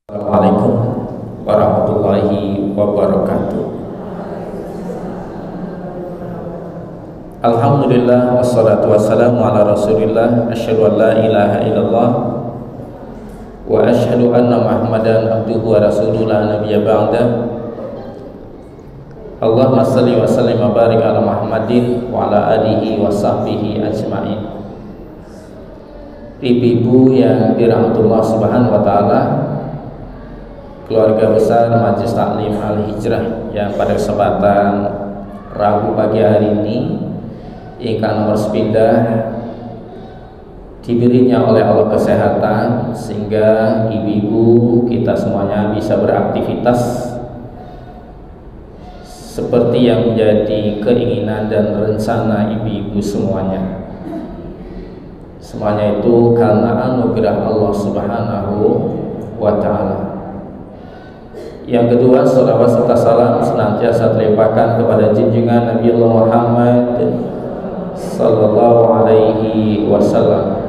Assalamualaikum warahmatullahi wabarakatuh. Alhamdulillah wassalatu wassalamu ala rasulillah. Asyhadu an la ilaha illallah wa asyhadu anna muhammadan abduhu wa rasuluhu la nabiyya ba'da. Allahumma salli wa sallim wa barik ala Muhammadin wa ala alihi wa sahbihi ajma'in. Ibu-ibu yang dirahmati Allah Subhanahu wa taala, keluarga besar Majelis Taklim Al-Hijrah yang pada kesempatan Rabu pagi hari ini ingkang nomor sepindah diberinya oleh Allah kesehatan sehingga ibu-ibu kita semuanya bisa beraktivitas seperti yang menjadi keinginan dan rencana ibu-ibu semuanya. Semuanya itu karena anugerah Allah Subhanahu wa ta'ala. Yang kedua, salawat serta salam senantiasa terlimpahkan kepada junjungan Nabi Allah Muhammad sallallahu alaihi wasallam.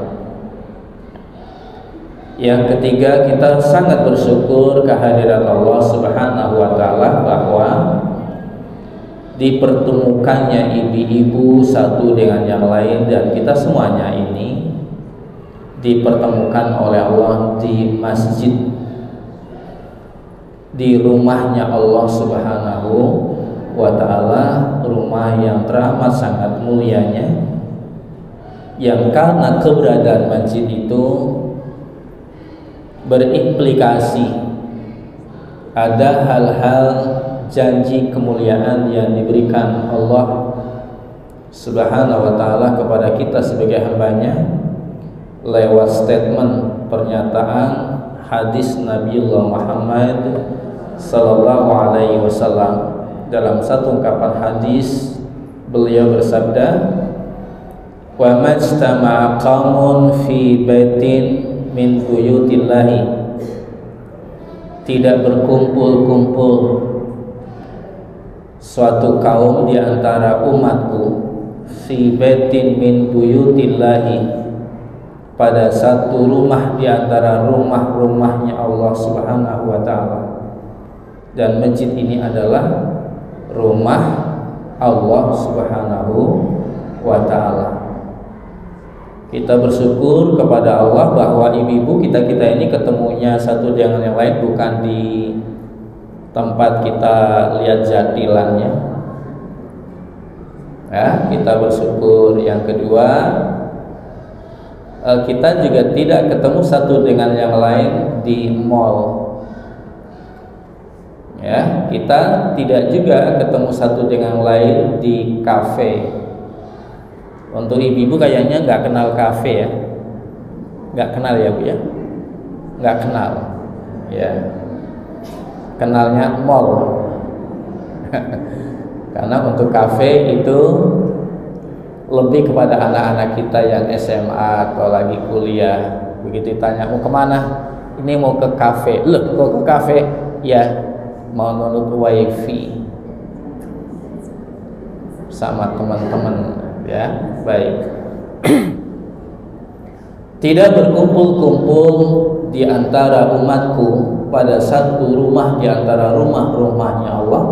Yang ketiga, kita sangat bersyukur kehadiran Allah Subhanahu wa taala bahwa dipertemukannya ibu-ibu satu dengan yang lain, dan kita semuanya ini dipertemukan oleh Allah di masjid, di rumahnya Allah Subhanahu wa ta'ala, rumah yang teramat sangat mulianya, yang karena keberadaan masjid itu berimplikasi ada hal-hal janji kemuliaan yang diberikan Allah Subhanahu wa ta'ala kepada kita sebagai hambanya lewat statement pernyataan hadis Nabiullah Muhammad sallallahu alaihi wasallam. Dalam satu ungkapan hadis beliau bersabda, wa majtama'a qaumun fi baitin min buyutillahi, tidak berkumpul-kumpul suatu kaum di antara umatku fi baitin min buyutillahi, pada satu rumah di antara rumah-rumahnya Allah Subhanahu wa ta'ala. Dan masjid ini adalah rumah Allah Subhanahu wa ta'ala. Kita bersyukur kepada Allah bahwa ibu-ibu kita ini ketemunya satu dengan yang lain bukan di tempat kita lihat jadilannya. Ya, kita bersyukur. Yang kedua, kita juga tidak ketemu satu dengan yang lain di mall. Ya, kita tidak juga ketemu satu dengan lain di kafe. Untuk ibu-ibu kayaknya nggak kenal kafe ya, nggak kenal ya bu ya, nggak kenal. Ya, kenalnya mall. Karena untuk kafe itu lebih kepada anak-anak kita yang SMA atau lagi kuliah. Begitu ditanya mau kemana, ini mau ke kafe. Loh, kok ke kafe? Ya, mau nonton wifi sama teman-teman. Ya, baik. Tidak berkumpul-kumpul di antara umatku pada satu rumah di antara rumah-rumahnya Allah.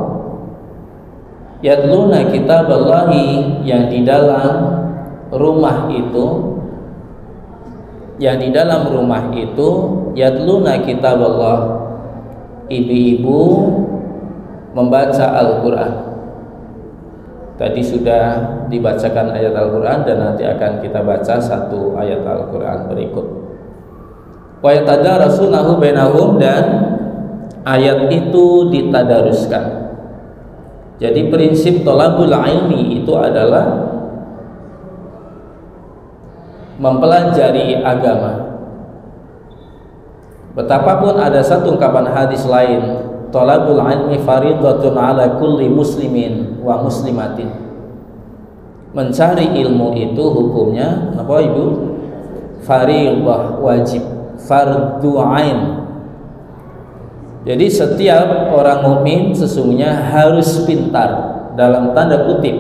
Yatluna kitaballahi, yang di dalam rumah itu, yatluna kitaballah, ibu-ibu membaca Al-Quran. Tadi sudah dibacakan ayat Al-Quran dan nanti akan kita baca satu ayat Al-Quran berikut. Wa yatadarasunahu bainahum, dan ayat itu ditadaruskan. Jadi prinsip thalabul ilmi itu adalah mempelajari agama. Betapapun ada satu ungkapan hadis lain, thalabul ilmi faridatun ala kulli muslimin wa muslimatin. Mencari ilmu itu hukumnya apa ibu? Fardhu wajib, fardhu ain. Jadi setiap orang mukmin sesungguhnya harus pintar, dalam tanda kutip,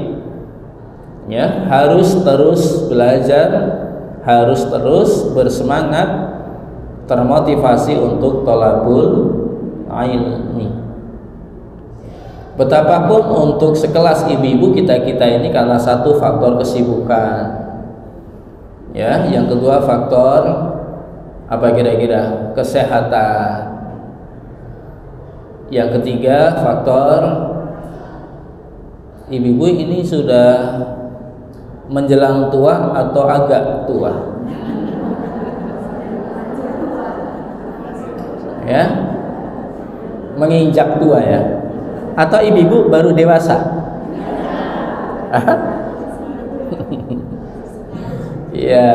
ya, harus terus belajar, harus terus bersemangat termotivasi untuk thalabul ilmi. Betapapun untuk sekelas ibu-ibu kita ini karena satu faktor kesibukan, ya, yang kedua faktor apa kira-kira kesehatan, yang ketiga faktor ibu-ibu ini sudah menjelang tua atau agak tua, ya, menginjak tua ya, atau ibu-ibu baru dewasa. Ya,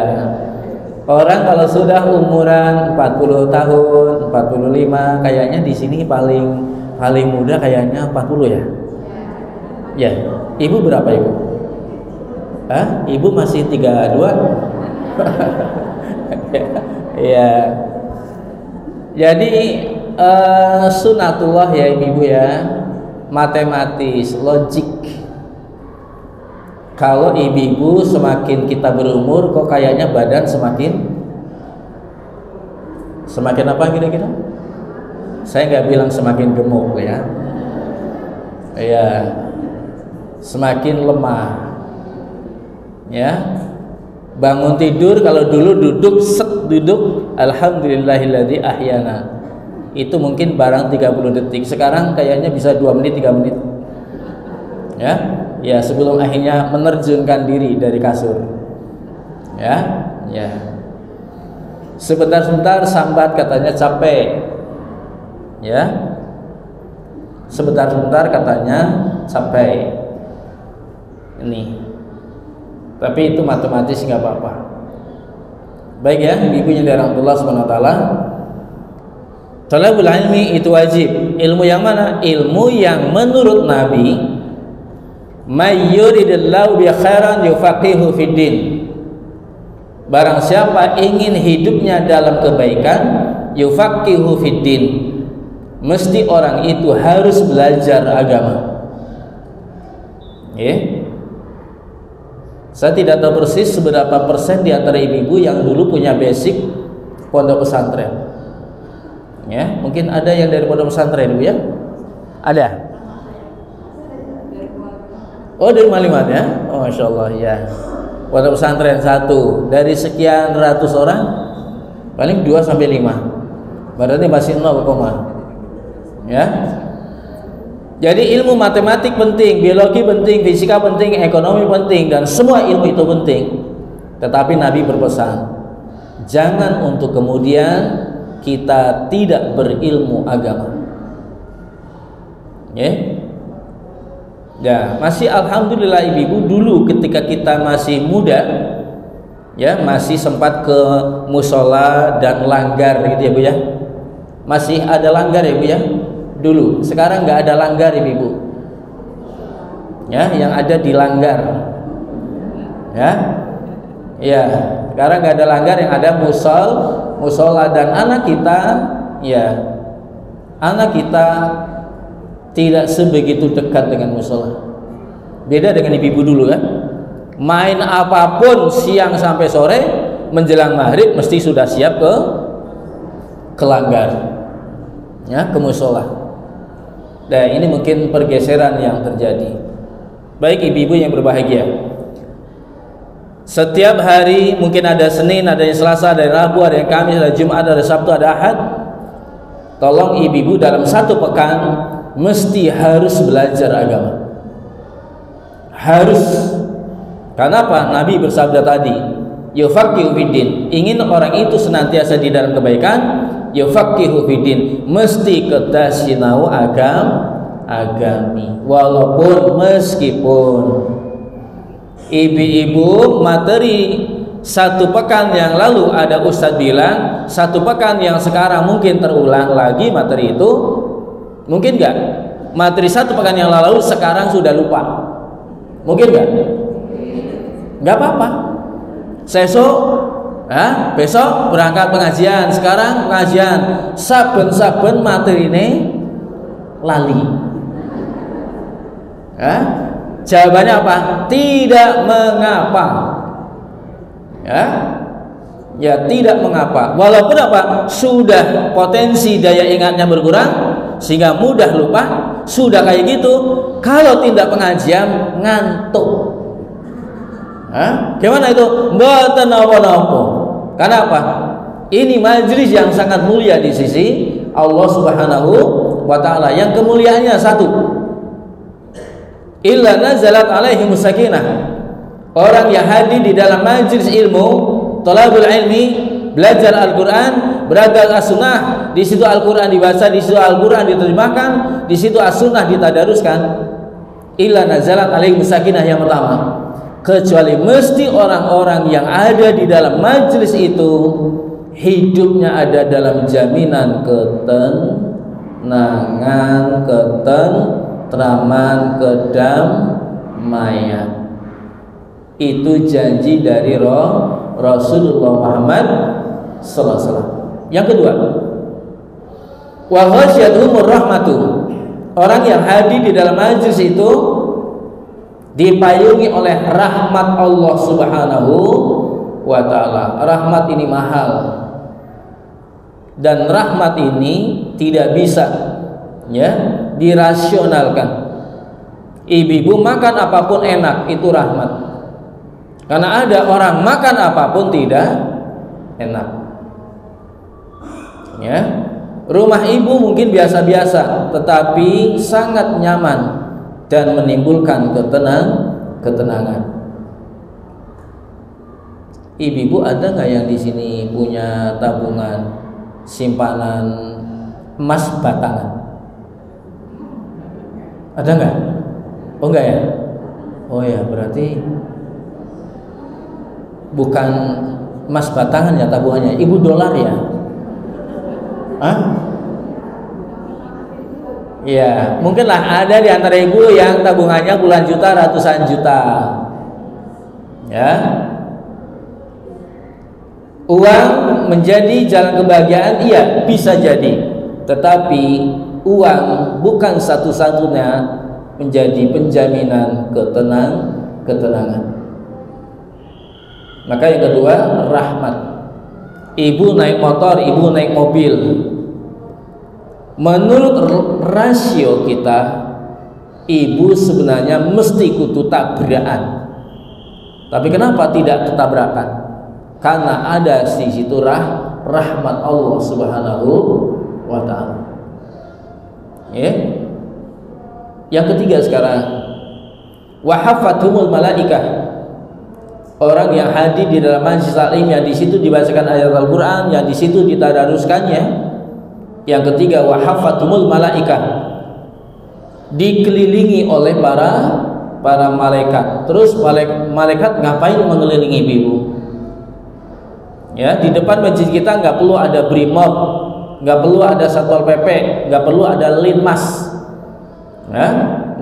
orang kalau sudah umuran 40 tahun, 45, kayaknya di sini paling muda kayaknya 40 ya. Ya, ibu berapa ibu? Hah? Ibu masih 32? Ya. Jadi sunatullah ya ibu ya, matematis, logik. Kalau ibu-ibu semakin kita berumur, kok kayaknya badan semakin apa kira-kira? Saya nggak bilang semakin gemuk ya, ya, semakin lemah, ya. Bangun tidur kalau dulu duduk alhamdulillahilladzi ahyana, itu mungkin barang 30 detik, sekarang kayaknya bisa 2 menit 3 menit, ya. Ya, sebelum akhirnya menerjunkan diri dari kasur, ya, ya. Sebentar-sebentar sambat katanya capek, ya. Sebentar-sebentar katanya capek. Ini, tapi itu matematis nggak apa-apa. Baik ya, ibu yang dari Allah Subhanahu Wa Taala. Thalabul ilmi itu wajib. Ilmu yang mana? Ilmu yang menurut Nabi, may yuridillahu bi khairan yufaqihu fiddin. Barang siapa ingin hidupnya dalam kebaikan, yufaqihu fiddin, mesti orang itu harus belajar agama. Ya. Saya tidak tahu persis seberapa persen di antara ibu-ibu yang dulu punya basic pondok pesantren. Ya, mungkin ada yang dari pondok pesantren ibu ya? Ada. Oh, dari Malimat ya? Oh, Masya Allah ya. Pondok pesantren satu dari sekian ratus orang paling 2 sampai 5. Berarti masih 0, ya. Jadi ilmu matematik penting, biologi penting, fisika penting, ekonomi penting, dan semua ilmu itu penting. Tetapi Nabi berpesan, jangan untuk kemudian kita tidak berilmu agama. Ya. Ya, masih alhamdulillah ibu-ibu dulu ketika kita masih muda, ya, masih sempat ke musola dan langgar gitu ya Bu ya. Masih ada langgar ya Bu ya. Dulu, sekarang nggak ada langgar ibu-ibu. Ya, yang ada di langgar. Ya. Ya, sekarang nggak ada langgar, yang ada musola, dan anak kita, ya, anak kita tidak sebegitu dekat dengan musola. Beda dengan ibu-ibu dulu kan. Main apapun siang sampai sore, menjelang maghrib mesti sudah siap ke langgar, ya, ke musola. Dan ini mungkin pergeseran yang terjadi. Baik ibu-ibu yang berbahagia, setiap hari mungkin ada Senin, ada yang Selasa, ada yang Rabu, ada yang Kamis, ada Jumat, ada Sabtu, ada Ahad. Tolong ibu-ibu dalam satu pekan mesti harus belajar agama. Harus. Karena apa? Nabi bersabda tadi, yufaqihu fiddin. Ingin orang itu senantiasa di dalam kebaikan, yufaqihu fiddin, mesti kita sinau agami. Walaupun meskipun ibu-ibu materi satu pekan yang lalu ada Ustadz bilang, satu pekan yang sekarang mungkin terulang lagi materi itu, mungkin nggak? Materi satu pekan yang lalu sekarang sudah lupa, mungkin nggak? Nggak apa-apa. Besok berangkat pengajian, sekarang pengajian, saben-saben materi ini lali. Jawabannya apa? Tidak mengapa. Ya, ya tidak mengapa. Walaupun apa? Sudah potensi daya ingatnya berkurang sehingga mudah lupa, sudah kayak gitu, kalau tidak pengajian ngantuk. Gimana itu? Mboten napa-napa. Karena apa? Ini majelis yang sangat mulia di sisi Allah Subhanahu wa taala, yang kemuliaannya satu. Illa nazalat alaihimus sakinah. Orang yang hadir di dalam majelis ilmu, thalabul ilmi, belajar Al-Qur'an, belajar As-Sunnah, di situ Al-Qur'an dibaca, di situ Al-Qur'an diterjemahkan, di situ As-Sunnah ditadaruskan. Illa nazalat alaihimus sakinah, yang pertama, kecuali mesti orang-orang yang ada di dalam majelis itu hidupnya ada dalam jaminan ketenangan, ketentraman, kedamaian. Itu janji dari Rasulullah Muhammad sallallahu alaihi wasallam. Yang kedua, wa ghasyiyatuhumur rahmatu. Orang yang hadir di dalam majelis itu dipayungi oleh rahmat Allah Subhanahu wa taala. Rahmat ini mahal. Dan rahmat ini tidak bisa dirasionalkan. Ibu-ibu makan apapun enak, itu rahmat. Karena ada orang makan apapun tidak enak. Rumah ibu mungkin biasa-biasa, tetapi sangat nyaman dan menimbulkan ketenangan. Ibu-ibu ada nggak yang di sini punya tabungan simpanan emas batangan? Ada nggak? Oh enggak ya? Oh ya, berarti bukan emas batangan ya tabungannya, ibu dolar ya? Ya, mungkinlah ada di antara ibu yang tabungannya puluhan juta, ratusan juta. Ya. Uang menjadi jalan kebahagiaan, iya bisa jadi. Tetapi uang bukan satu-satunya menjadi penjaminan ketenangan. Maka yang kedua, rahmat. Ibu naik motor, ibu naik mobil. Menurut rasio kita, ibu sebenarnya mesti kudu tabrakan. Tapi kenapa tidak ketabrakan? Karena ada di situ rahmat Allah Subhanahu wa taala. Yang ketiga sekarang, wa hafathumul malaikah. Orang yang hadir di dalam majelis taklim, yang di situ dibacakan ayat Al-Qur'an, yang di situ ditadaruskannya. Yang ketiga, wa hafathumul malaikah, dikelilingi oleh para malaikat. Terus malaikat ngapain mengelilingi ibu? Ya, di depan masjid kita nggak perlu ada brimob, nggak perlu ada satpol pp, nggak perlu ada linmas,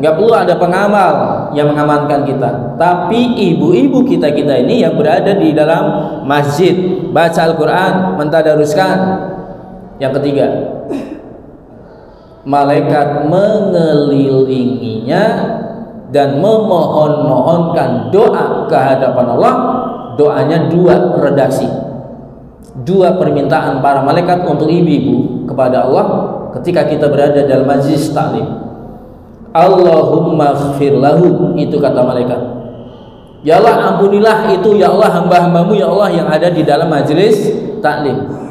nggak perlu ada pengamal yang mengamankan kita. Tapi ibu-ibu kita ini yang berada di dalam masjid, baca Al-Quran, mentadaruskan. Yang ketiga, malaikat mengelilinginya dan memohon-mohonkan doa ke hadapan Allah. Doanya dua redaksi, dua permintaan para malaikat untuk ibu-ibu kepada Allah ketika kita berada dalam majlis taklim. Allahumma ighfir lahu, itu kata malaikat. Ya Allah, ampunilah itu ya Allah hamba-hambamu ya Allah yang ada di dalam majlis taklim.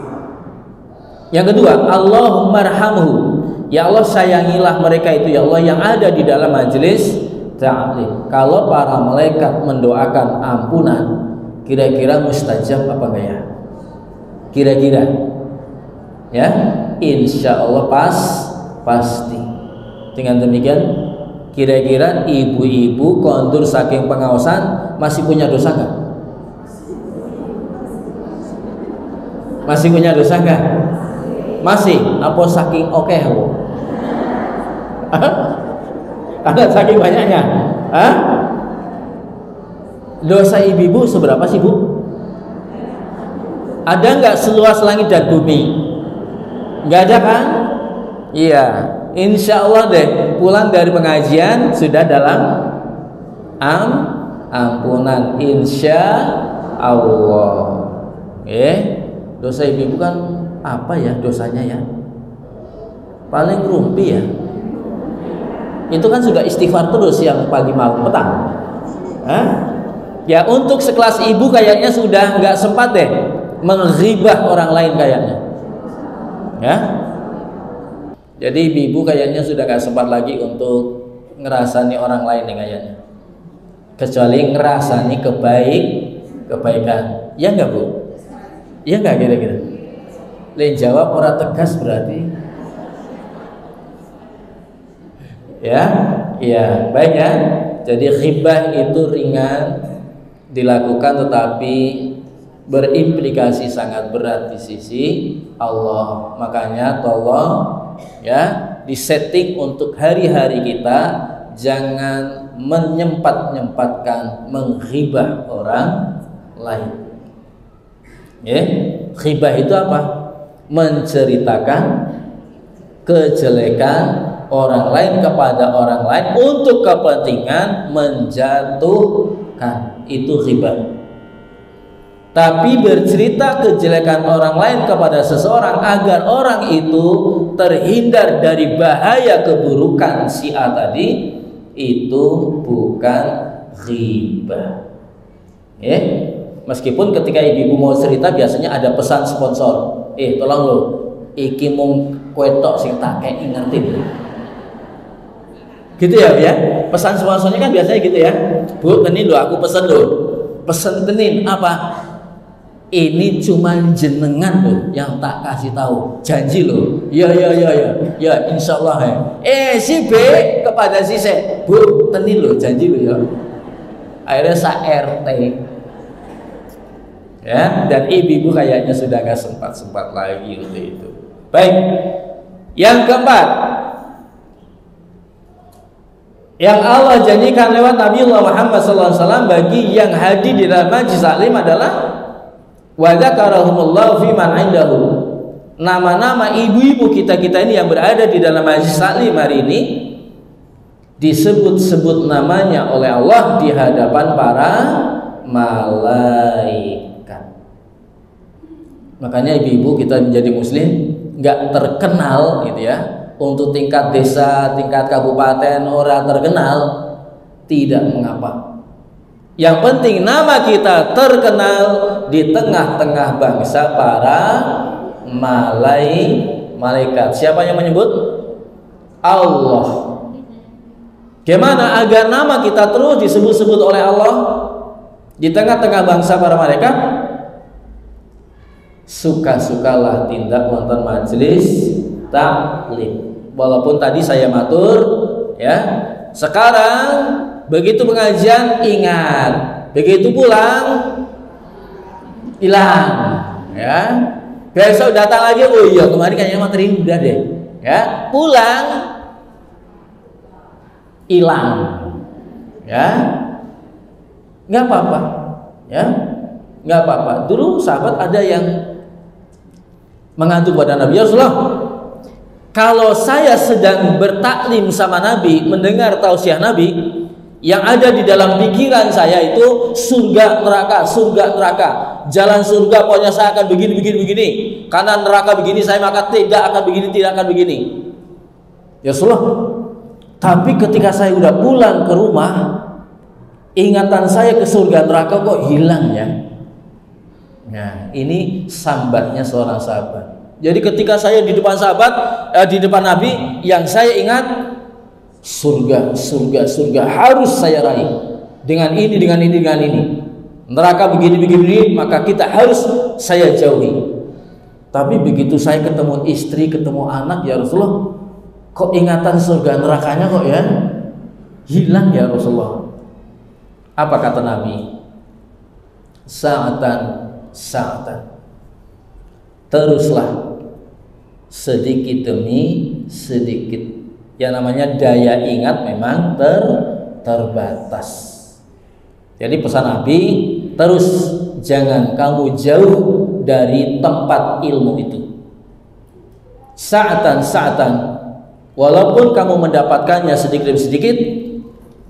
Yang kedua, Allahumma arhamhu, ya Allah sayangilah mereka itu ya Allah yang ada di dalam majlis taklim. Kalau para malaikat mendoakan ampunan, kira-kira mustajab apa enggak ya? Kira-kira ya, insya Allah pasti. Dengan demikian, kira-kira ibu-ibu kondur saking pengawasan masih punya dosa nggak? Masih punya dosa nggak? Masih? Apa saking oke? Ada saking banyaknya? Dosa ibu-ibu seberapa sih Bu? Ada nggak seluas langit dan bumi? Nggak ada kan? Iya, insya Allah deh pulang dari pengajian sudah dalam ampunan insya Allah. Dosa ibu-ibu kan apa ya dosanya ya? Paling rumpi ya. Itu kan sudah istighfar terus yang pagi malam petang. Ya untuk sekelas ibu kayaknya sudah nggak sempat deh menghibah orang lain kayaknya. Ya. Jadi ibu kayaknya sudah nggak sempat lagi untuk ngerasani orang lain nih kayaknya. Kecuali ngerasani kebaikan. Ya nggak Bu? Iya nggak kira-kira? Lain jawab orang tegas berarti. Ya, baik ya. Jadi ghibah itu ringan dilakukan tetapi berimplikasi sangat berat di sisi Allah. Makanya tolong ya disetting untuk hari-hari kita jangan menyempat-nyempatkan menghibah orang lain. Ghibah itu apa? Menceritakan kejelekan orang lain kepada orang lain untuk kepentingan menjatuhkan, itu ghibah. Tapi bercerita kejelekan orang lain kepada seseorang agar orang itu terhindar dari bahaya keburukan si A tadi, itu bukan ghibah. Meskipun ketika ibu mau cerita biasanya ada pesan sponsor. Tolong lo, iki mung kwetok sing tak kei ngerti. Gitu ya, pesan sponsornya kan biasanya gitu ya. Bu, tenin lo, aku pesen lo. Pesen tenin apa? Ini cuma jenengan lo yang tak kasih tahu. Janji lo. Ya, insya Allah ya. Si B kepada si C, Bu, tenin lo, janji lo ya. Akhirnya sa RT. Ya, dan ibu kayaknya sudah gak sempat lagi untuk itu. Baik. Yang keempat, yang Allah janjikan lewat Nabi Muhammad SAW bagi yang hadir di dalam majlis taklim adalah wa dzakarahumullahu fi man indahu. Nama-nama ibu-ibu kita ini yang berada di dalam majlis taklim hari ini disebut-sebut namanya oleh Allah di hadapan para malaikat. Makanya ibu-ibu kita menjadi muslim nggak terkenal gitu ya, untuk tingkat desa, tingkat kabupaten orang terkenal tidak mengapa. Yang penting nama kita terkenal di tengah-tengah bangsa para malaikat. Siapa yang menyebut? Allah. Gimana agar nama kita terus disebut-sebut oleh Allah di tengah-tengah bangsa para malaikat? Suka-sukalah tindak wonten majelis taklim. Walaupun tadi saya matur ya, sekarang begitu pengajian ingat, begitu pulang hilang ya. Besok datang lagi, oh iya kemarin kayaknya materi udah deh ya, pulang hilang ya, nggak apa-apa ya, nggak apa-apa. Dulu sahabat ada yang mengadu pada Nabi, ya Rasulullah, kalau saya sedang bertaklim sama Nabi, mendengar tausiah Nabi, yang ada di dalam pikiran saya itu surga neraka, jalan surga pokoknya saya akan begini, karena neraka begini saya maka tidak akan begini. Ya Rasulullah, tapi ketika saya udah pulang ke rumah, ingatan saya ke surga neraka kok hilang ya. Nah, ini sambatnya seorang sahabat. Jadi ketika saya di depan sahabat, di depan Nabi, yang saya ingat surga harus saya raih. Dengan ini. Neraka begini, maka kita harus saya jauhi. Tapi begitu saya ketemu istri, ketemu anak, ya Rasulullah, kok ingatan surga nerakanya kok ya hilang ya Rasulullah. Apa kata Nabi? Sa'atan, teruslah sedikit demi sedikit. Yang namanya daya ingat memang terbatas. Jadi pesan Nabi, terus jangan kamu jauh dari tempat ilmu itu. Sa'atan, walaupun kamu mendapatkannya sedikit demi sedikit,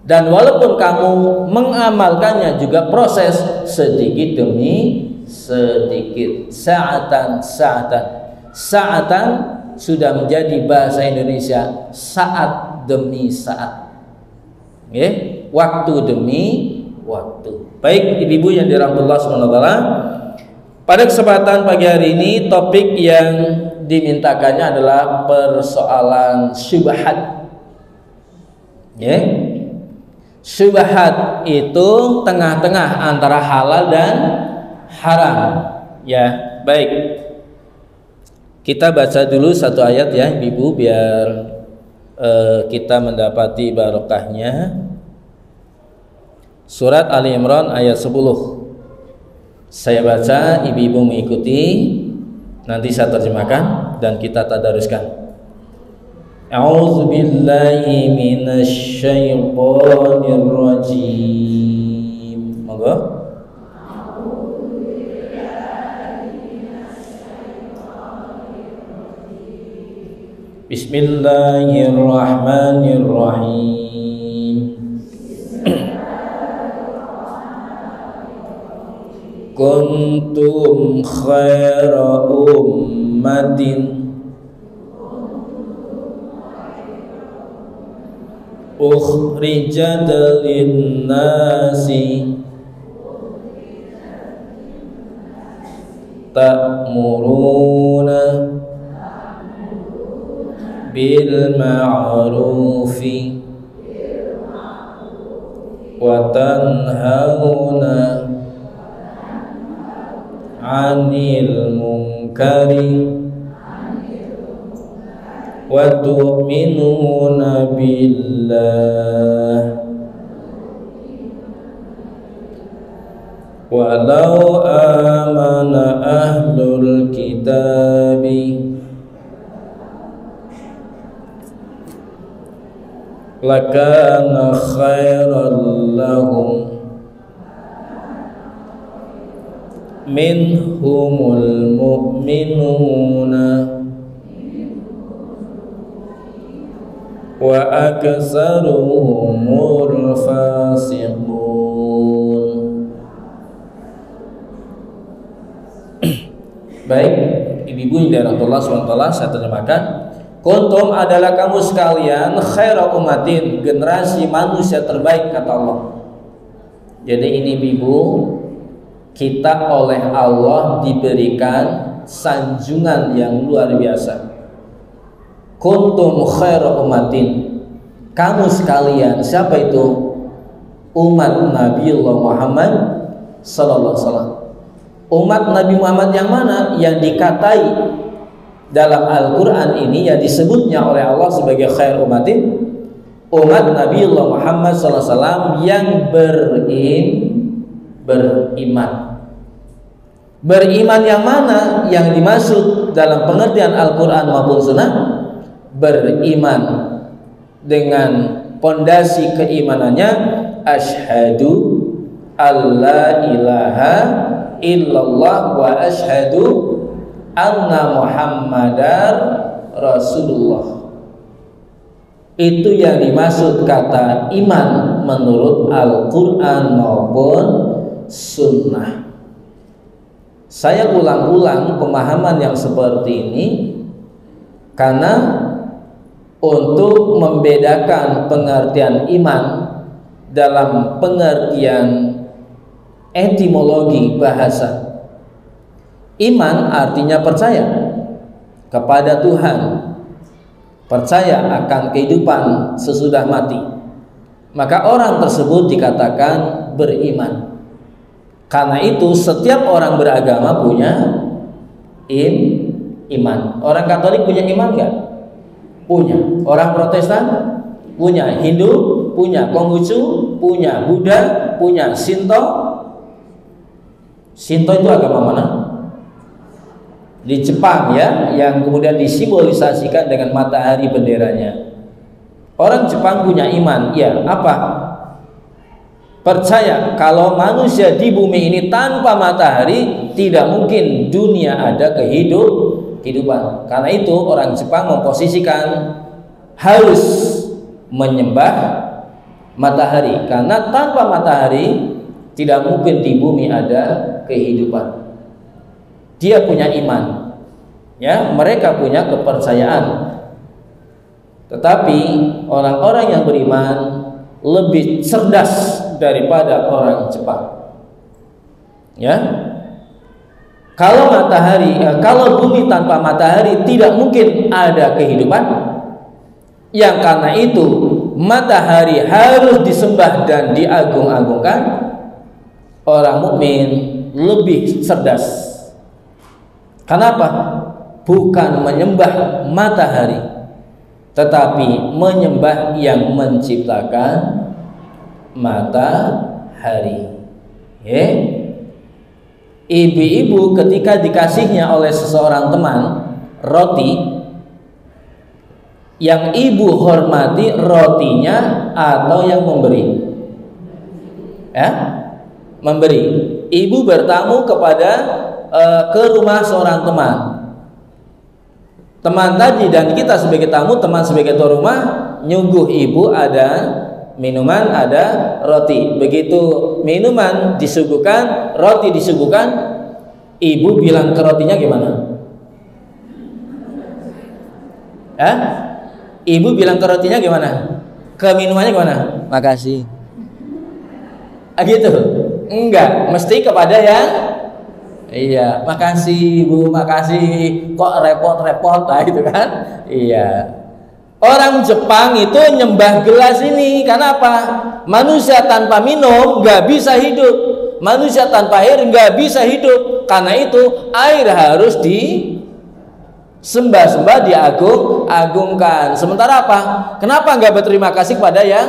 dan walaupun kamu mengamalkannya juga proses sedikit demi sedikit. Sa'atan sudah menjadi bahasa Indonesia saat demi saat. Okay? Waktu demi waktu. Baik ibu-ibu yang dirahmati Allah SWT, pada kesempatan pagi hari ini topik yang dimintakannya adalah persoalan syubhat. Okay? Syubhat itu tengah-tengah antara halal dan haram. Ya, baik. Kita baca dulu satu ayat ya, ibu, biar kita mendapati barokahnya. Surat Ali Imran ayat 10. Saya baca, ibu-ibu mengikuti, nanti saya terjemahkan dan kita tadaruskan. A'udzu billahi minasy syaithanir rajim. Monggo. Bismillahirrahmanirrahim. Kuntum khaira ummatin ukhrijat lin-nasi ta'muruna bil ma'rufi wa tanhauna 'anil munkari wa tu'minuna billah walau amana ahlul kitabi lakana khairan lahum minhumul mu'minuna wa aksaruhumul fasiqun. Baik, ibu-ibu yang dirahmati Allah SWT, saya terjemahkan. Kuntum adalah kamu sekalian khairu ummatin, generasi manusia terbaik, kata Allah. Jadi ini ibu, kita oleh Allah diberikan sanjungan yang luar biasa. Kuntum khairu ummatin, kamu sekalian, siapa itu? Umat Nabi Allah Muhammad sallallahu alaihi wasallam. Umat Nabi Muhammad yang mana? Yang dikatai dalam Al-Quran ini, yang disebutnya oleh Allah sebagai khair ummatin, umat Nabi Allah Muhammad sallallahu alaihi wasallam yang beriman. Beriman yang mana? Yang dimaksud dalam pengertian Al-Quran maupun Sunnah, beriman dengan pondasi keimanannya asyhadu alla ilaha illallah wa asyhadu anna muhammadar rasulullah. Itu yang dimaksud kata iman menurut Al-Quran maupun Sunnah. Saya ulang-ulang pemahaman yang seperti ini karena untuk membedakan pengertian iman dalam pengertian etimologi bahasa. Iman artinya percaya kepada Tuhan, percaya akan kehidupan sesudah mati. Maka orang tersebut dikatakan beriman. Karena itu setiap orang beragama punya iman. Orang Katolik punya iman enggak? Punya. Orang Protestan punya. Hindu punya. Konghucu punya. Buddha punya. Shinto itu agama mana? Di Jepang ya, yang kemudian disimbolisasikan dengan matahari benderanya. Orang Jepang punya iman. Ya, apa? Percaya kalau manusia di bumi ini tanpa matahari tidak mungkin dunia ada kehidupan. Karena itu orang Jepang memposisikan harus menyembah matahari, karena tanpa matahari tidak mungkin di bumi ada kehidupan. dia punya iman, ya, mereka punya kepercayaan. Tetapi orang-orang yang beriman lebih cerdas daripada orang Jepang. Ya, kalau bumi tanpa matahari tidak mungkin ada kehidupan. Yang karena itu matahari harus disembah dan diagung-agungkan. Orang mukmin lebih cerdas. Kenapa? Bukan menyembah matahari, tetapi menyembah yang menciptakan matahari. Ibu-ibu ketika dikasihnya oleh seseorang teman roti, yang ibu hormati rotinya atau yang memberi? Ya, memberi. Ibu bertamu ke rumah seorang teman. Teman tadi dan kita sebagai tamu, teman sebagai tuan rumah, nyuguh ibu ada minuman, ada roti. Begitu minuman disuguhkan, roti disuguhkan, ibu bilang ke rotinya gimana? Ibu bilang ke rotinya gimana? Ke minumannya gimana? Makasih. Gitu? Enggak, mesti kepada yang iya, makasih Bu, makasih. Kok repot-repot, nah gitu kan? Iya. Orang Jepang itu nyembah gelas ini. Kenapa? Manusia tanpa minum nggak bisa hidup. Manusia tanpa air nggak bisa hidup. Karena itu air harus disembah-sembah, diagung-agungkan. Sementara apa? Kenapa nggak berterima kasih kepada yang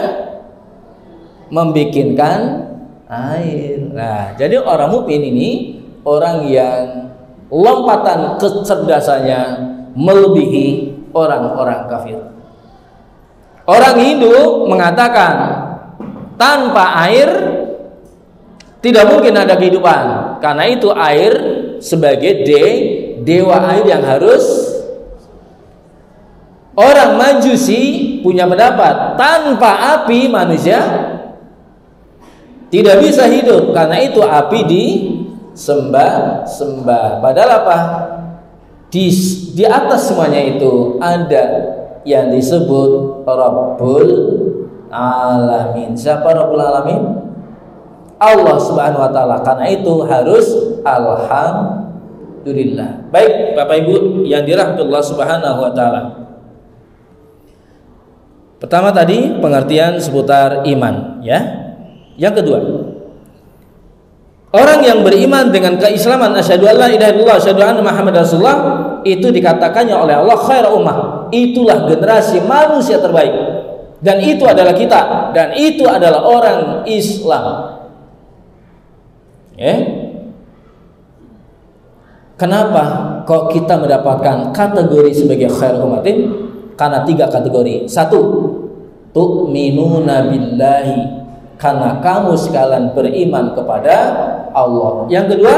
membikinkan air? Nah, jadi orang mukmin ini orang yang lompatan kecerdasannya melebihi orang-orang kafir. Orang Hindu mengatakan tanpa air tidak mungkin ada kehidupan. Karena itu air sebagai dewa air yang harus. Orang Majusi punya pendapat tanpa api manusia tidak bisa hidup. Karena itu api disembah-sembah. Padahal apa? Di atas semuanya itu ada yang disebut Rabbul Alamin. Siapa Rabbul Alamin? Allah Subhanahu wa ta'ala. Karena itu harus alhamdulillah. Baik Bapak Ibu yang dirahmati Allah Subhanahu wa ta'ala. Pertama tadi pengertian seputar iman, ya. Yang kedua, orang yang beriman dengan keislaman asyhadu alla ilaha illallah asyhadu anna muhammadar rasulullah, itu dikatakannya oleh Allah khairul ummah. Itulah generasi manusia terbaik. Dan itu adalah kita, dan itu adalah orang Islam. Kenapa kok kita mendapatkan kategori sebagai khairul ummatin? Karena 3 kategori. 1, tu'minuna billahi, karena kamu sekalian beriman kepada Allah. Yang kedua,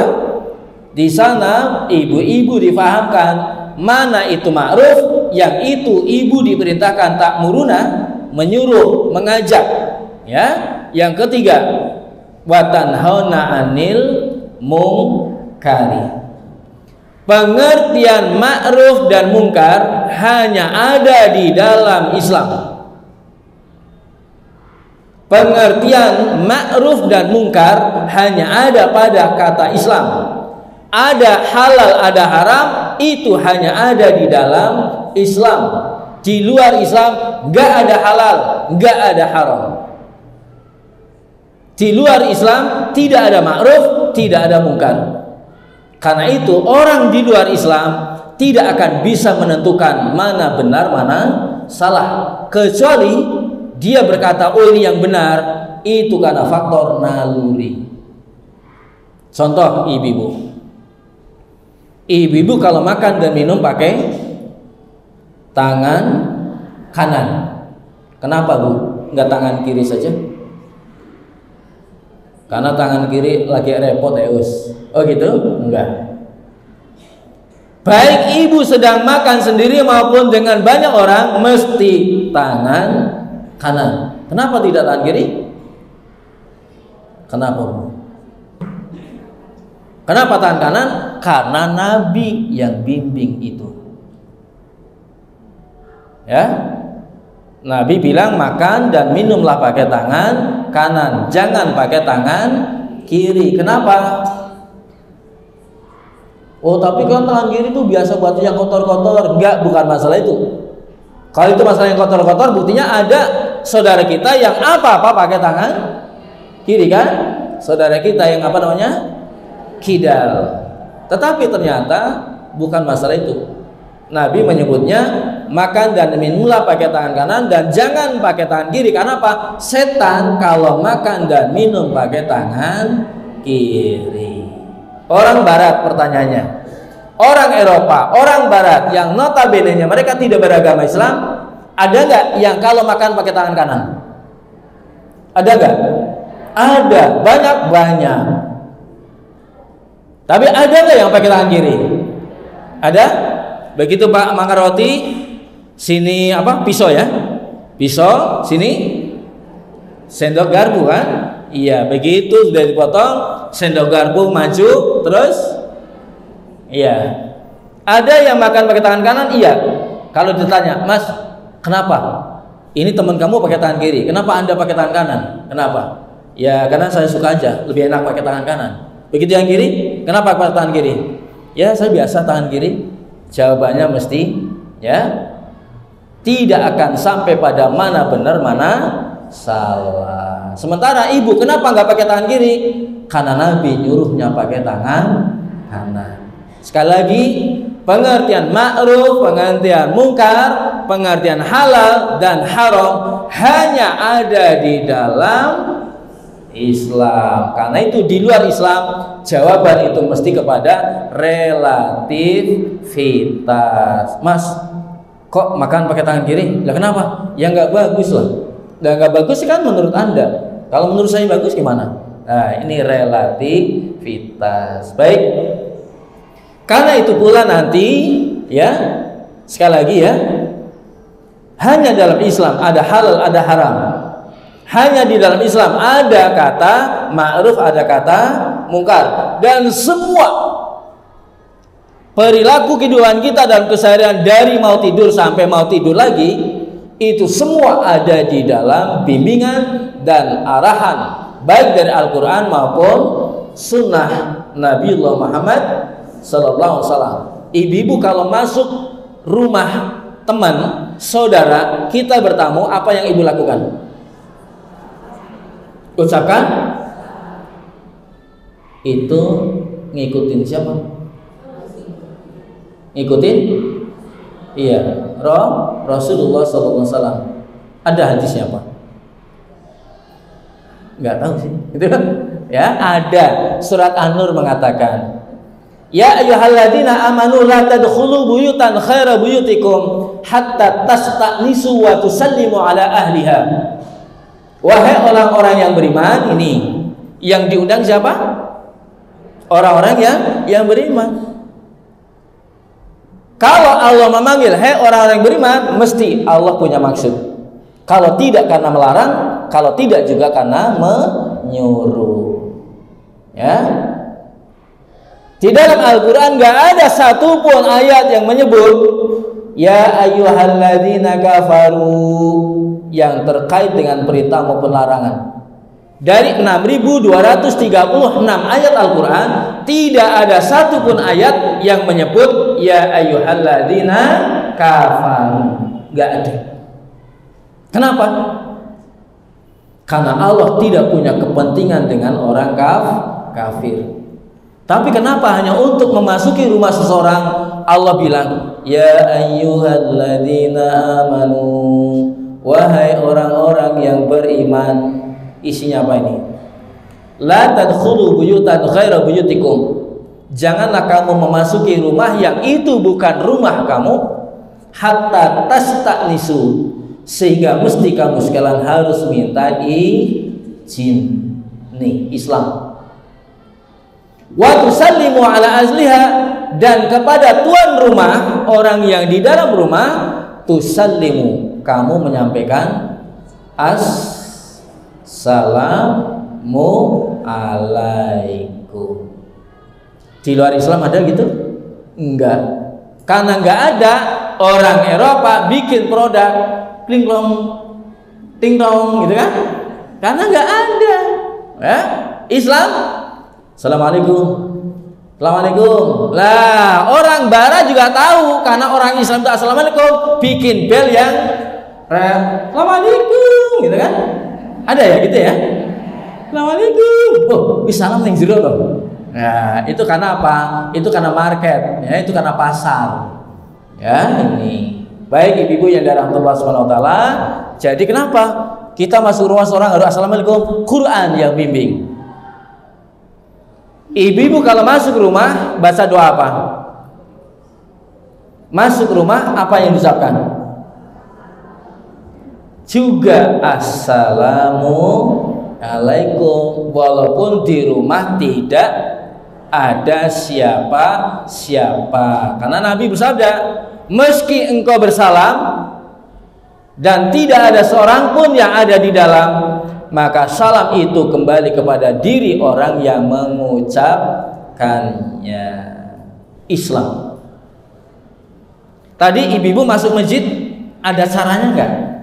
di sana ibu-ibu difahamkan mana itu ma'ruf, yang itu ibu diperintahkan ta'muruna, menyuruh, mengajak, ya. Yang ketiga, wa tanhauna 'anil munkari. Pengertian ma'ruf dan mungkar hanya ada di dalam Islam. Pengertian ma'ruf dan mungkar hanya ada pada kata Islam. Ada halal, ada haram, itu hanya ada di dalam Islam. Di luar Islam nggak ada halal, nggak ada haram. Di luar Islam tidak ada ma'ruf, tidak ada mungkar. Karena itu orang di luar Islam tidak akan bisa menentukan mana benar, mana salah, kecuali dia berkata, oh ini yang benar, itu karena faktor naluri. Contoh ibu-ibu. Ibu-ibu kalau makan dan minum pakai tangan kanan. Kenapa Bu? Enggak tangan kiri saja? Karena tangan kiri lagi repot us. Oh gitu? Enggak. Baik ibu sedang makan sendiri maupun dengan banyak orang, mesti tangan kanan. Kenapa tidak tangan kiri? Kenapa Bu? Kenapa tangan kanan? Karena Nabi yang bimbing itu. Ya, Nabi bilang makan dan minumlah pakai tangan kanan, jangan pakai tangan kiri. Kenapa? Oh, tapi kan tangan kiri itu biasa buat yang kotor-kotor. Enggak, bukan masalah itu. Kalau itu masalah yang kotor-kotor, buktinya ada saudara kita yang apa-apa pakai tangan kiri kan? Saudara kita yang apa namanya? Kidal. Tetapi ternyata bukan masalah itu. Nabi menyebutnya makan dan minumlah pakai tangan kanan dan jangan pakai tangan kiri. Karena apa? Setan kalau makan dan minum pakai tangan kiri. Orang barat pertanyaannya, orang Eropa, orang barat yang notabene-nya mereka tidak beragama Islam, ada nggak yang kalau makan pakai tangan kanan? Ada nggak? Ada, banyak. Tapi ada nggak yang pakai tangan kiri? Ada? Begitu Pak makan roti, sini apa? Pisau ya? Pisau, sini sendok garpu kan? Iya, begitu sudah dipotong, sendok garpu maju, terus iya. Ada yang makan pakai tangan kanan? Iya. Kalau ditanya, Mas, kenapa? Ini teman kamu pakai tangan kiri, kenapa Anda pakai tangan kanan? Kenapa? Ya, karena saya suka aja, lebih enak pakai tangan kanan. Begitu yang kiri, kenapa pakai tangan kiri? Ya, saya biasa tangan kiri. Jawabannya mesti ya tidak akan sampai pada mana benar mana salah. Sementara ibu kenapa nggak pakai tangan kiri? Karena Nabi nyuruhnya pakai tangan kanan. Sekali lagi, pengertian ma'ruf, pengertian mungkar, pengertian halal dan haram hanya ada di dalam Islam. Karena itu di luar Islam jawaban itu mesti kepada relativitas. Mas, kok makan pakai tangan kiri? Lah kenapa? Ya nggak bagus lah. Dan nggak bagus kan menurut Anda. Kalau menurut saya bagus gimana? Nah, ini relativitas. Baik. Karena itu pula nanti ya, sekali lagi ya, hanya dalam Islam ada halal, ada haram. Hanya di dalam Islam ada kata ma'ruf, ada kata mungkar. Dan semua perilaku kehidupan kita dalam keseharian dari mau tidur sampai mau tidur lagi, itu semua ada di dalam bimbingan dan arahan baik dari Al-Quran maupun sunnah Nabiullah Muhammad sallallahu alaihi wasallam. Ibu-ibu kalau masuk rumah teman, saudara, kita bertamu, apa yang ibu lakukan? Ucapkan itu ngikutin siapa? Ngikutin? Iya, Rasulullah SAW. Ada hadisnya apa? Nggak tahu sih, itu kan? Ya, ada. Surat An-Nur mengatakan, ya ayyuhalladzina amanu la tadkhulu buyutan khaira buyutikum hatta tasta'nisu wa tusallimu ala ahliha. Wahai orang-orang yang beriman, ini yang diundang siapa? Orang-orang yang beriman. Kalau Allah memanggil, hai orang-orang yang beriman, mesti Allah punya maksud. Kalau tidak karena melarang, kalau tidak juga karena menyuruh. Ya. Di dalam Al-Quran gak ada satupun ayat yang menyebut ya ayyuhalladzina kafaru yang terkait dengan perintah maupun larangan. Dari 6.236 ayat Al-Quran, tidak ada satupun ayat yang menyebut ya ayyuhalladzina kafaru. Gak ada. Kenapa? Karena Allah tidak punya kepentingan dengan orang kafir. Tapi kenapa hanya untuk memasuki rumah seseorang Allah bilang ya ayyuhalladzina amanu, wahai orang-orang yang beriman. Isinya apa ini? La tadkhulu buyutan ghaira buyutikum. Janganlah kamu memasuki rumah yang itu bukan rumah kamu, hatta tasta'nisu, sehingga mesti kamu sekalian harus minta izin. Nih Islam. Wa tusallimu ala azliha, dan kepada tuan rumah, orang yang di dalam rumah, tusallimu, kamu menyampaikan assalamu alaikum. Di luar Islam ada gitu? Enggak. Karena enggak ada orang Eropa bikin produk klingklong ting-tong gitu kan? Karena enggak ada. Ya? Islam, Assalamualaikum. Assalamualaikum. Lah, orang Barat juga tahu karena orang Islam itu Assalamualaikum, bikin bel yang Assalamualaikum gitu kan? Ada ya gitu ya? Assalamualaikum. Oh, salam ning jero to. Nah, itu karena apa? Itu karena market, ya, itu karena pasar. Ya, ini. Baik ibu-ibu yang dirahmati Allah Subhanahu wa taala. Jadi kenapa kita masuk rumah seorang harus Assalamualaikum? Quran yang bimbing. Ibu-ibu kalau masuk rumah baca doa apa? Masuk rumah apa yang diucapkan? Juga Assalamualaikum, walaupun di rumah tidak ada siapa-siapa. Karena Nabi bersabda, meski engkau bersalam dan tidak ada seorang pun yang ada di dalam, maka salam itu kembali kepada diri orang yang mengucapkannya. Islam. Tadi ibu-ibu masuk masjid ada caranya enggak?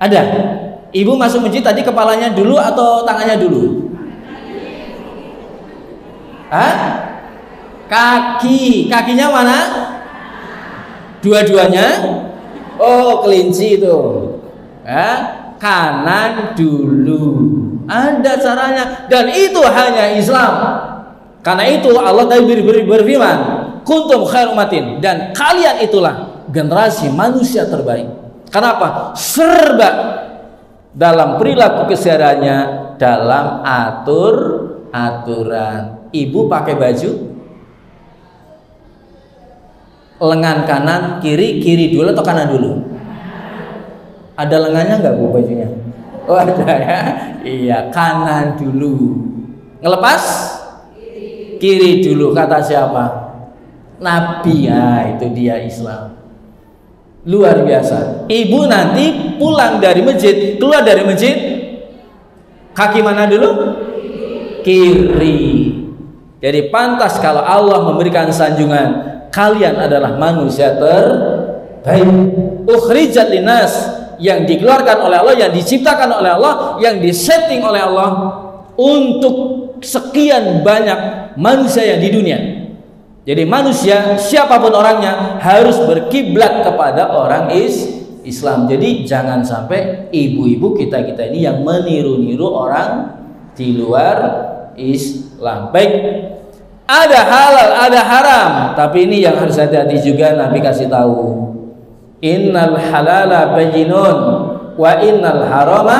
Ada. Ibu masuk masjid tadi kepalanya dulu atau tangannya dulu? Hah? Kaki. Kakinya mana? Dua-duanya? Oh, kelinci itu. Hah? Kanan dulu. Ada caranya. Dan itu hanya Islam. Karena itu Allah tadi berfirman, kuntum khair umatin, dan kalian itulah generasi manusia terbaik. Kenapa? Serba dalam perilaku kesehariannya, dalam aturan. Ibu pakai baju lengan kanan, kiri dulu atau kanan dulu? Ada lengannya nggak bu bajunya? Oh ada ya. Iya, kanan dulu. Ngelepas? Kiri dulu. Kata siapa? Nabi. Ya, itu dia Islam. Luar biasa. Ibu nanti pulang dari masjid, keluar dari masjid, kaki mana dulu? Kiri. Jadi pantas kalau Allah memberikan sanjungan, kalian adalah manusia terbaik. Ukhrijat linas, yang dikeluarkan oleh Allah, yang diciptakan oleh Allah, yang disetting oleh Allah untuk sekian banyak manusia yang di dunia. Jadi manusia siapapun orangnya harus berkiblat kepada orang Islam. Jadi jangan sampai ibu-ibu kita ini yang meniru-niru orang di luar Islam. Baik, ada halal, ada haram, tapi ini yang harus hati-hati juga. Nabi kasih tahu, innal halala bayyinun wa innal harama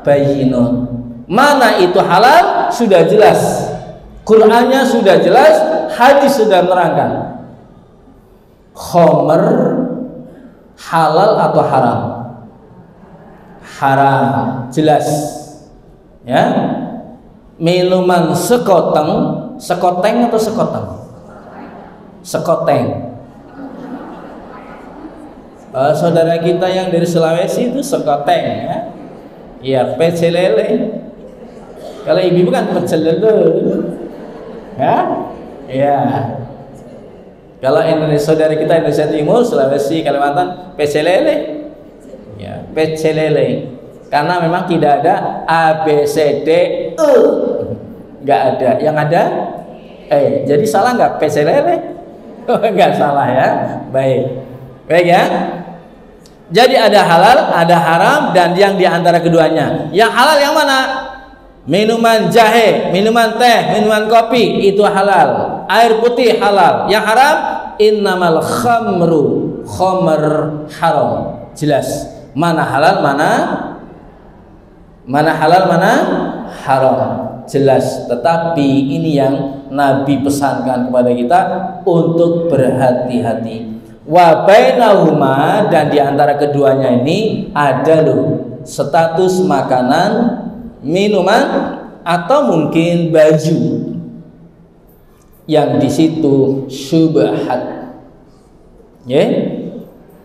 bayyinun. Mana itu halal sudah jelas, Qur'annya sudah jelas, hadis sudah menerangkan. Khamr halal atau haram? Haram, jelas. Ya. Minuman sekoteng atau sekoteng? Sekoteng. Saudara kita yang dari Sulawesi itu sekoteng ya. Iya, pecel lele. Kalau ibu kan pecel lele. Ya? Iya. Kalau saudara kita Indonesia Timur, Sulawesi, Kalimantan, pecel lele. Ya, pecel lele. Karena memang tidak ada A B C D E. Enggak ada. Yang ada Jadi salah enggak pecel lele? Enggak salah ya. Baik. Baik ya. Jadi ada halal, ada haram, dan yang diantara keduanya. Yang halal yang mana? Minuman jahe, minuman teh, minuman kopi itu halal. Air putih halal. Yang haram, innamal khamru, khamr haram. Jelas. Mana halal, mana halal, mana haram. Jelas. Tetapi ini yang Nabi pesankan kepada kita untuk berhati-hati. Wa bainahuma, dan diantara keduanya ini ada loh status makanan, minuman, atau mungkin baju yang di situ syubhat. Ya.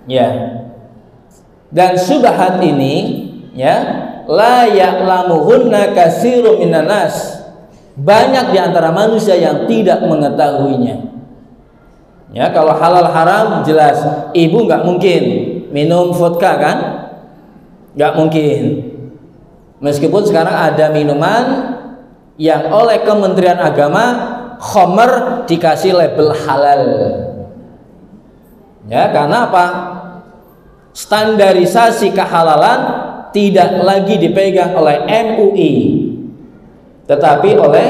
Ya. Dan syubhat ini ya la ya'lamuhunna katsirun minan nas. Banyak di antara manusia yang tidak mengetahuinya. Ya, kalau halal haram jelas. Ibu nggak mungkin minum vodka kan? Nggak mungkin. Meskipun sekarang ada minuman yang oleh Kementerian Agama khamr dikasih label halal. Ya, karena apa? Standarisasi kehalalan tidak lagi dipegang oleh MUI, tetapi oleh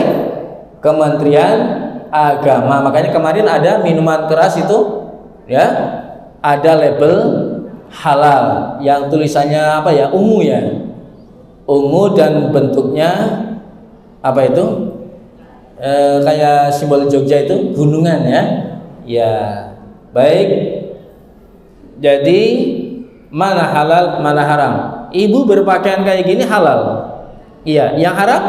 Kementerian Agama. Makanya kemarin ada minuman keras itu, ya, ada label halal yang tulisannya apa ya, ungu ya, ungu dan bentuknya apa itu? Kayak simbol Jogja itu gunungan ya. Ya, baik. Jadi mana halal, mana haram? Ibu berpakaian kayak gini halal. Iya, yang haram?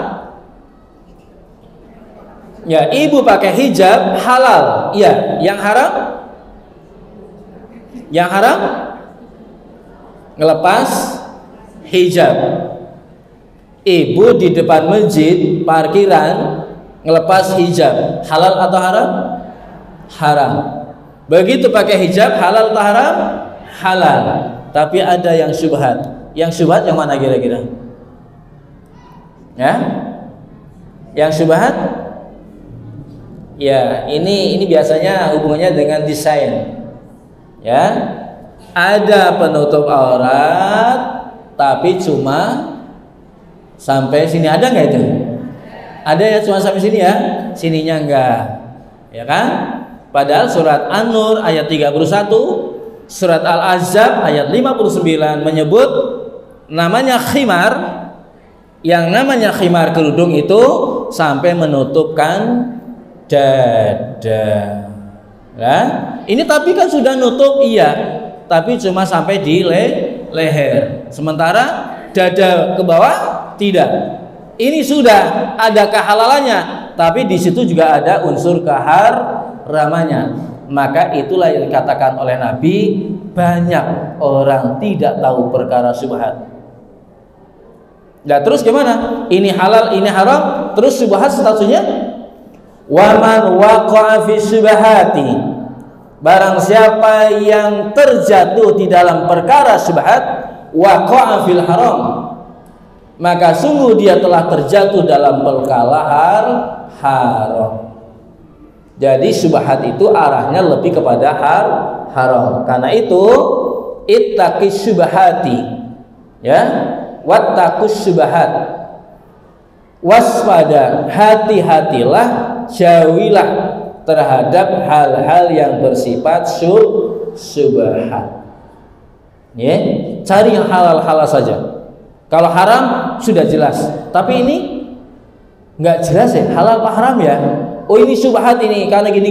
Ya, ibu pakai hijab halal. Iya, yang haram? Yang haram? Ngelepas hijab. Ibu di depan masjid, parkiran, ngelepas hijab, halal atau haram? Haram. Begitu pakai hijab, halal atau haram? Halal. Tapi ada yang syubhat. Yang syubhat yang mana kira-kira? Ya? Yang syubhat? Ya, ini biasanya hubungannya dengan desain. Ya. Ada penutup aurat tapi cuma sampai sini, ada nggak itu? Ada ya, cuma sampai sini ya, sininya enggak. Ya kan? Padahal surat An-Nur ayat 31, surat Al-Ahzab ayat 59 menyebut namanya khimar. Yang namanya khimar kerudung itu sampai menutupkan dada. Nah, ini tapi kan sudah nutup, iya, tapi cuma sampai di leher. Sementara dada ke bawah tidak. Ini sudah ada kehalalannya, tapi di situ juga ada unsur keharamannya. Maka itulah yang dikatakan oleh Nabi, banyak orang tidak tahu perkara syubhat. Nah, terus gimana? Ini halal, ini haram, terus syubhat statusnya waman waqa'a fi syubhati. Barang siapa yang terjatuh di dalam perkara syubhat, waqa'a fil haram, maka sungguh dia telah terjatuh dalam perkara haram. Jadi syubhat itu arahnya lebih kepada haram. Karena itu ittaqis syubhati, ya, wattaqus syubhat. Waspada, hati-hatilah, jauhilah terhadap hal-hal yang bersifat syubhat. Ya, cari yang halal-halal saja. Kalau haram sudah jelas, tapi ini nggak jelas ya, halal apa haram ya? Oh, ini syubhat ini karena gini.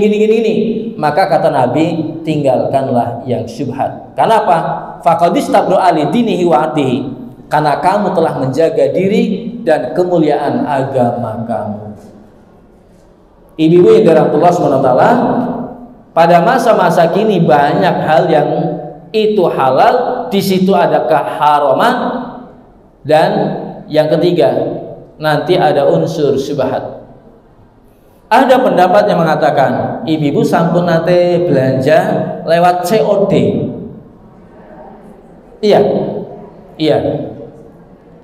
Maka kata Nabi, tinggalkanlah yang syubhat. Karena apa? Faqadis tabru ali dinihi wa ardihi. Karena kamu telah menjaga diri dan kemuliaan agama kamu. Ibu-ibu yang dirahmati Allah SWT, pada masa-masa kini banyak hal yang itu halal, di situ ada keharaman, dan yang ketiga nanti ada unsur syubhat. Ada pendapat yang mengatakan ibu-ibu sampun nate belanja lewat COD. Iya.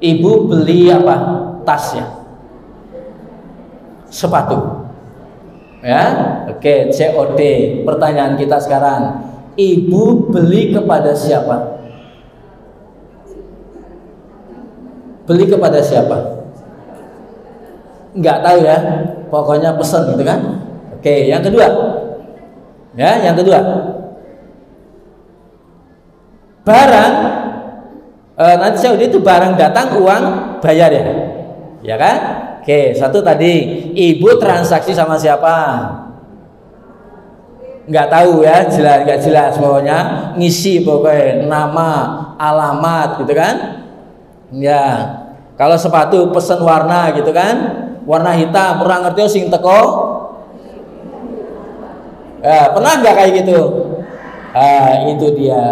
Ibu beli apa? Tas ya, sepatu. Ya, oke, COD. Pertanyaan kita sekarang, ibu beli kepada siapa? Beli kepada siapa? Nggak tahu ya, pokoknya pesan gitu kan. Oke, yang kedua, ya, yang kedua, barang nanti COD itu barang datang, uang bayar ya, ya kan? Oke, satu tadi, ibu transaksi sama siapa? Nggak tahu ya, nggak jelas, pokoknya ngisi pokoknya nama, alamat gitu kan? Ya, kalau sepatu pesen warna gitu kan, warna hitam, pernah ngerti sing teko? Ya, pernah nggak kayak gitu? Itu dia.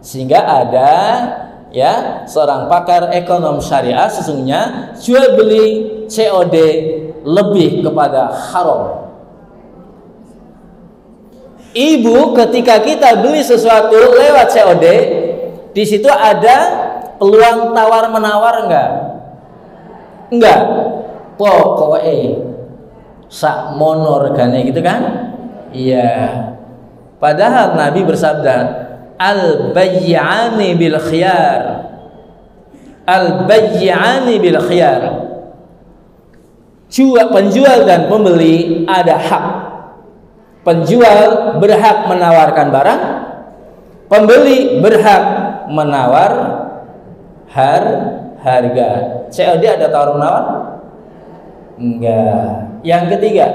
Sehingga ada ya seorang pakar ekonom syariah, sesungguhnya jual beli COD lebih kepada haram. Ibu, ketika kita beli sesuatu lewat COD, di situ ada peluang tawar menawar enggak? Enggak. Pokoknya sak mono regane gitu kan? Iya. Padahal Nabi bersabda, al-bay'ani bil khiyar. Al-bay'ani bil khiyar. Penjual dan pembeli ada hak. Penjual berhak menawarkan barang, pembeli berhak menawar harga. COD ada tawar menawar? Enggak. Yang ketiga,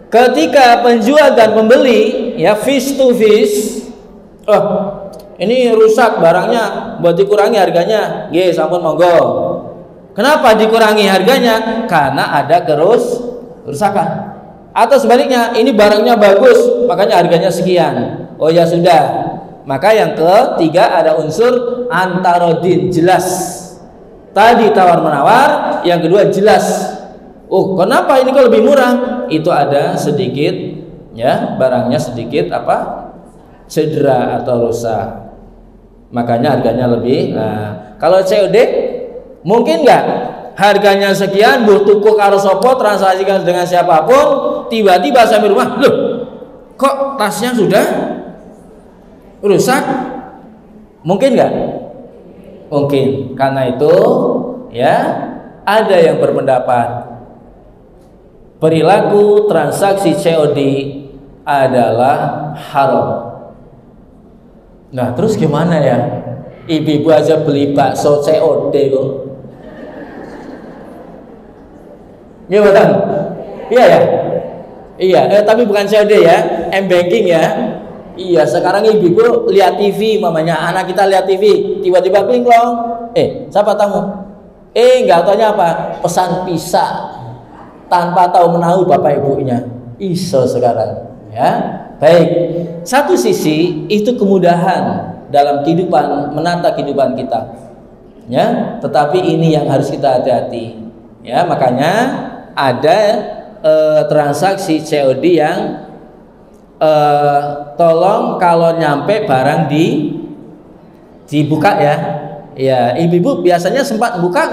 ketika penjual dan pembeli ya face to face, ini rusak barangnya, buat dikurangi harganya. Ye, sampun monggo. Kenapa dikurangi harganya? Karena ada kerusakan. Atau sebaliknya, ini barangnya bagus, makanya harganya sekian. Oh ya sudah. Maka yang ketiga ada unsur antarodin, jelas. Tadi tawar menawar, yang kedua jelas. Oh, kenapa ini kok lebih murah? Itu ada sedikit ya, barangnya sedikit cedera atau rusak. Makanya harganya lebih. Nah, kalau COD mungkin nggak harganya sekian, tuku karo sopo, transaksikan dengan siapapun, tiba-tiba sampai rumah, loh, kok tasnya sudah rusak? Mungkin nggak? Mungkin. Karena itu ya ada yang berpendapat perilaku transaksi COD adalah haram. Nah, terus gimana ya? Ibu-ibu aja beli bakso COD kok. Iya betul? Iya ya? Iya, tapi bukan COD ya, M-banking ya. Iya, sekarang ibu-ibu lihat TV, mamanya anak kita lihat TV, tiba-tiba pingklong. Siapa tamu? Nggak taunya apa? Pesan pizza tanpa tahu menahu bapak ibunya. Iso sekarang, ya. Baik. Satu sisi itu kemudahan dalam kehidupan, menata kehidupan kita. Ya, tetapi ini yang harus kita hati-hati. Ya, makanya ada transaksi COD yang tolong kalau nyampe barang dibuka ya. Ya, ibu-ibu biasanya sempat buka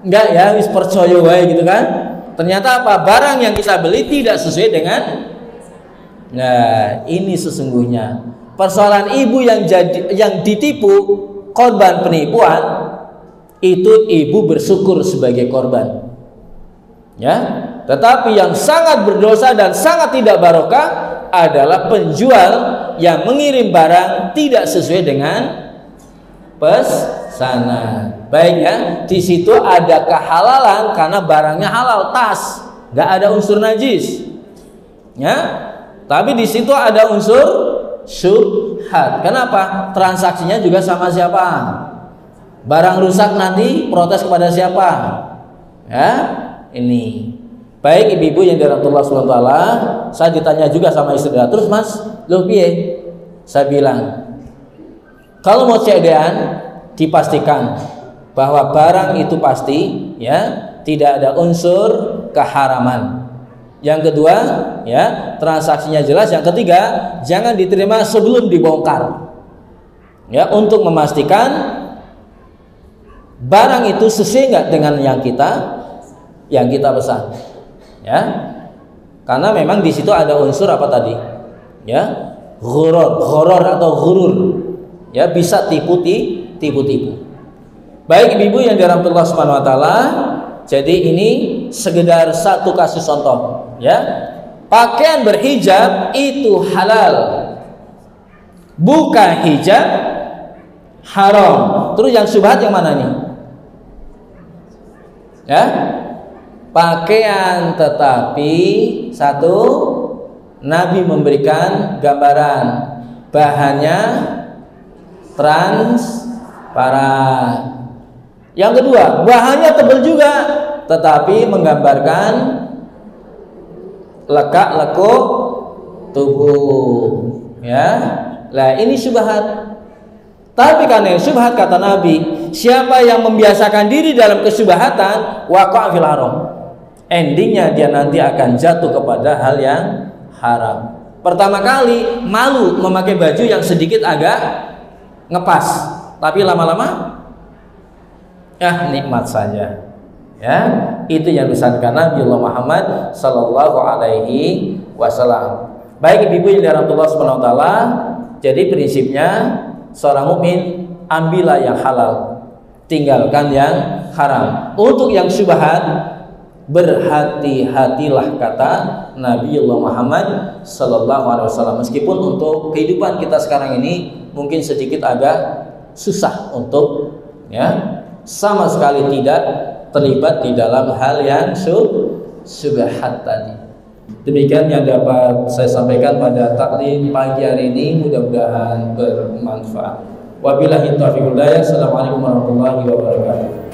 enggak ya, wis percaya wae gitu kan. Ternyata apa? Barang yang kita beli tidak sesuai dengan. Nah, ini sesungguhnya persoalan ibu yang ditipu, korban penipuan, itu ibu bersyukur sebagai korban. Ya, tetapi yang sangat berdosa dan sangat tidak barokah adalah penjual yang mengirim barang tidak sesuai dengan pesanan. Baik ya, di situ ada kehalalan karena barangnya halal, tas, nggak ada unsur najis. Ya, tapi di situ ada unsur syubhat. Kenapa? Transaksinya juga sama siapa? Barang rusak nanti protes kepada siapa? Ya. Ini baik ibu-ibu yang dirahmati Allah SWT. Saya ditanya juga sama istri, terus mas, lo piye? Saya bilang, kalau mau COD-an dipastikan bahwa barang itu pasti ya tidak ada unsur keharaman. Yang kedua ya transaksinya jelas. Yang ketiga jangan diterima sebelum dibongkar. Ya, untuk memastikan barang itu sesuai nggak dengan yang kita pesan, ya, karena memang di situ ada unsur apa tadi, ya, ghurur atau ghurur, ya, bisa tipu. Baik ibu-ibu yang dirahmati Allah Subhanahu Wa Taala, jadi ini sekedar satu kasus contoh, ya, pakaian berhijab itu halal, buka hijab haram. Terus yang syubhat yang mana nih, ya? Pakaian tetapi satu Nabi memberikan gambaran bahannya transparan. Yang kedua bahannya tebal juga tetapi menggambarkan lekuk tubuh, ya. Lah ini syubhat. Tapi karena syubhat kata Nabi siapa yang membiasakan diri dalam kesyubhatan, waqa'a fil haram. Endingnya dia nanti akan jatuh kepada hal yang haram. Pertama kali malu memakai baju yang sedikit agak ngepas, tapi lama-lama nikmat saja. Ya, itu yang disampaikan Nabi Muhammad sallallahu alaihi wasallam. Baik ibu yang dirahmati Allah Subhanahu wa taala, jadi prinsipnya seorang mukmin ambillah yang halal, tinggalkan yang haram. Untuk yang syubhat, berhati-hatilah kata Nabi Muhammad sallallahu alaihi wasallam. Meskipun untuk kehidupan kita sekarang ini mungkin sedikit agak susah untuk sama sekali tidak terlibat di dalam hal yang syubhat tadi. Demikian yang dapat saya sampaikan pada taklim pagi hari ini, mudah-mudahan bermanfaat. Wabillahi taufiq wal hidayah. Assalamualaikum warahmatullahi wabarakatuh.